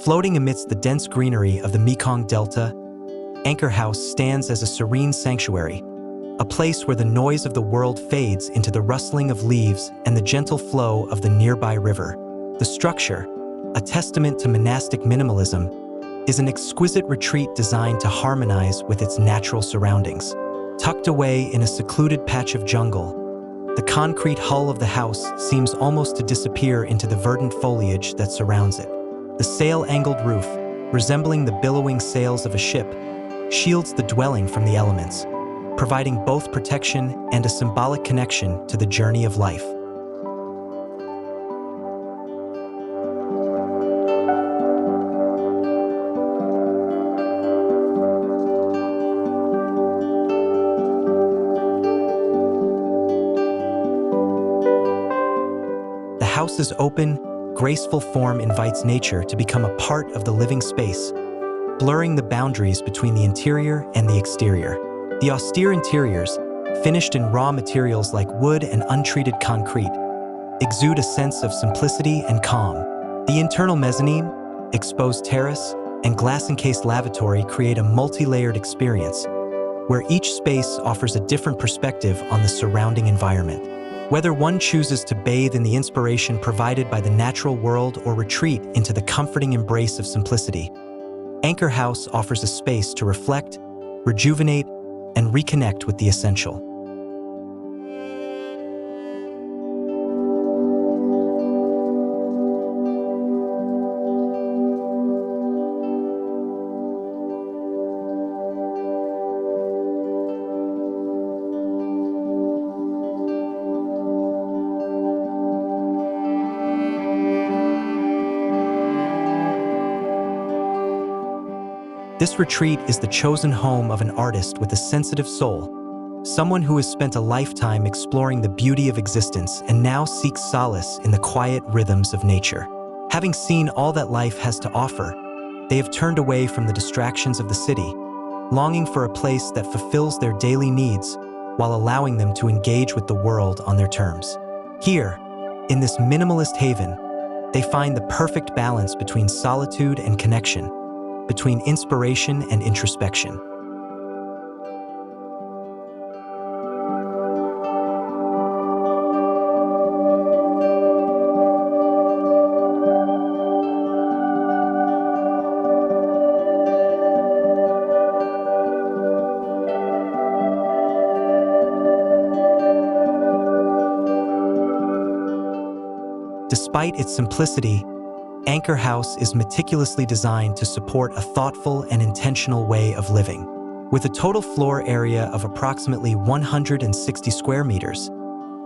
Floating amidst the dense greenery of the Mekong Delta, Anchor House stands as a serene sanctuary, a place where the noise of the world fades into the rustling of leaves and the gentle flow of the nearby river. The structure, a testament to monastic minimalism, is an exquisite retreat designed to harmonize with its natural surroundings. Tucked away in a secluded patch of jungle, the concrete hull of the house seems almost to disappear into the verdant foliage that surrounds it. The sail-angled roof, resembling the billowing sails of a ship, shields the dwelling from the elements, providing both protection and a symbolic connection to the journey of life. The house's open, graceful form invites nature to become a part of the living space, blurring the boundaries between the interior and the exterior. The austere interiors, finished in raw materials like wood and untreated concrete, exude a sense of simplicity and calm. The internal mezzanine, exposed terrace, and glass-encased lavatory create a multi-layered experience, where each space offers a different perspective on the surrounding environment. Whether one chooses to bathe in the inspiration provided by the natural world or retreat into the comforting embrace of simplicity, Anchor House offers a space to reflect, rejuvenate, and reconnect with the essential. This retreat is the chosen home of an artist with a sensitive soul, someone who has spent a lifetime exploring the beauty of existence and now seeks solace in the quiet rhythms of nature. Having seen all that life has to offer, they have turned away from the distractions of the city, longing for a place that fulfills their daily needs while allowing them to engage with the world on their terms. Here, in this minimalist haven, they find the perfect balance between solitude and connection, between inspiration and introspection. Despite its simplicity, Anchor House is meticulously designed to support a thoughtful and intentional way of living. With a total floor area of approximately 160 square meters,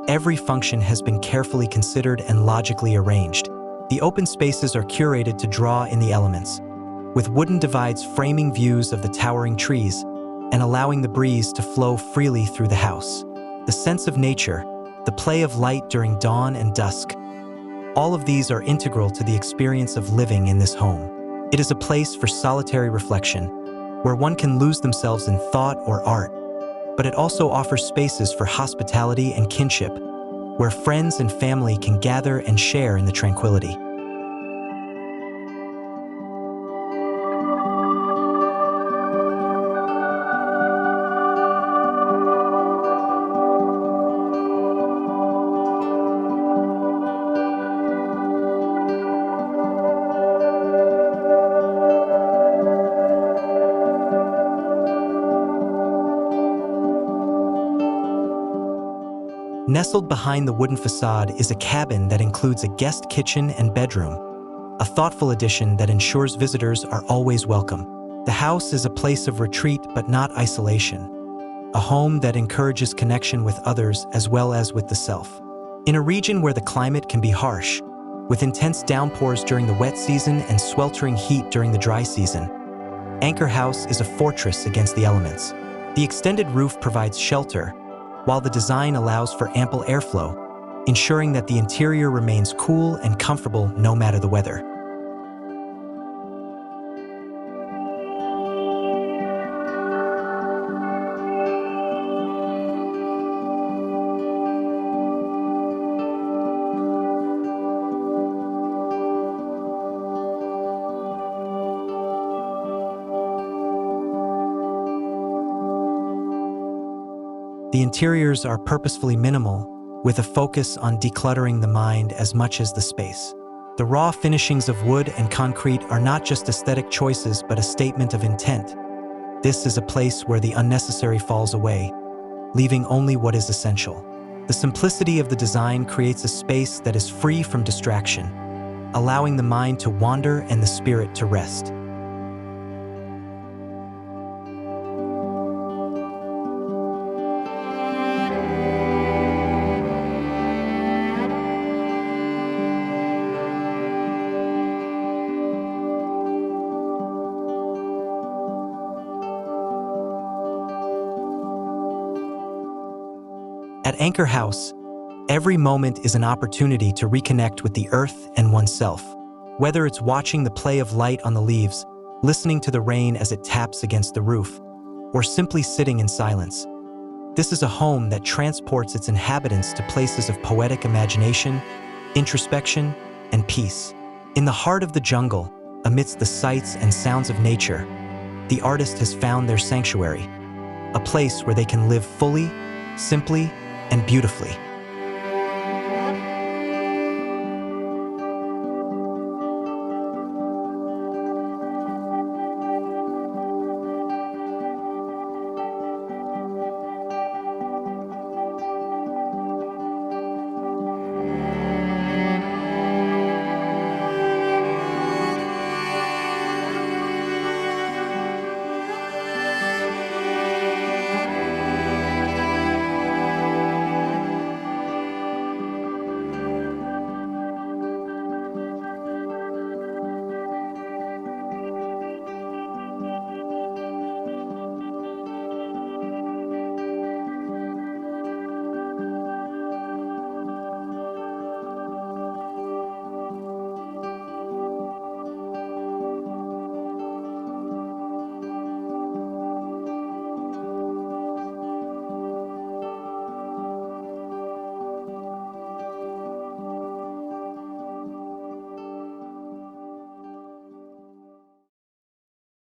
every function has been carefully considered and logically arranged. The open spaces are curated to draw in the elements, with wooden divides framing views of the towering trees and allowing the breeze to flow freely through the house. The sense of nature, the play of light during dawn and dusk, all of these are integral to the experience of living in this home. It is a place for solitary reflection, where one can lose themselves in thought or art, but it also offers spaces for hospitality and kinship, where friends and family can gather and share in the tranquility. Nestled behind the wooden facade is a cabin that includes a guest kitchen and bedroom, a thoughtful addition that ensures visitors are always welcome. The house is a place of retreat but not isolation, a home that encourages connection with others as well as with the self. In a region where the climate can be harsh, with intense downpours during the wet season and sweltering heat during the dry season, Anchor House is a fortress against the elements. The extended roof provides shelter, while the design allows for ample airflow, ensuring that the interior remains cool and comfortable no matter the weather. The interiors are purposefully minimal, with a focus on decluttering the mind as much as the space. The raw finishings of wood and concrete are not just aesthetic choices but a statement of intent. This is a place where the unnecessary falls away, leaving only what is essential. The simplicity of the design creates a space that is free from distraction, allowing the mind to wander and the spirit to rest. At Anchor House, every moment is an opportunity to reconnect with the earth and oneself. Whether it's watching the play of light on the leaves, listening to the rain as it taps against the roof, or simply sitting in silence, this is a home that transports its inhabitants to places of poetic imagination, introspection, and peace. In the heart of the jungle, amidst the sights and sounds of nature, the artist has found their sanctuary, a place where they can live fully, simply, and beautifully.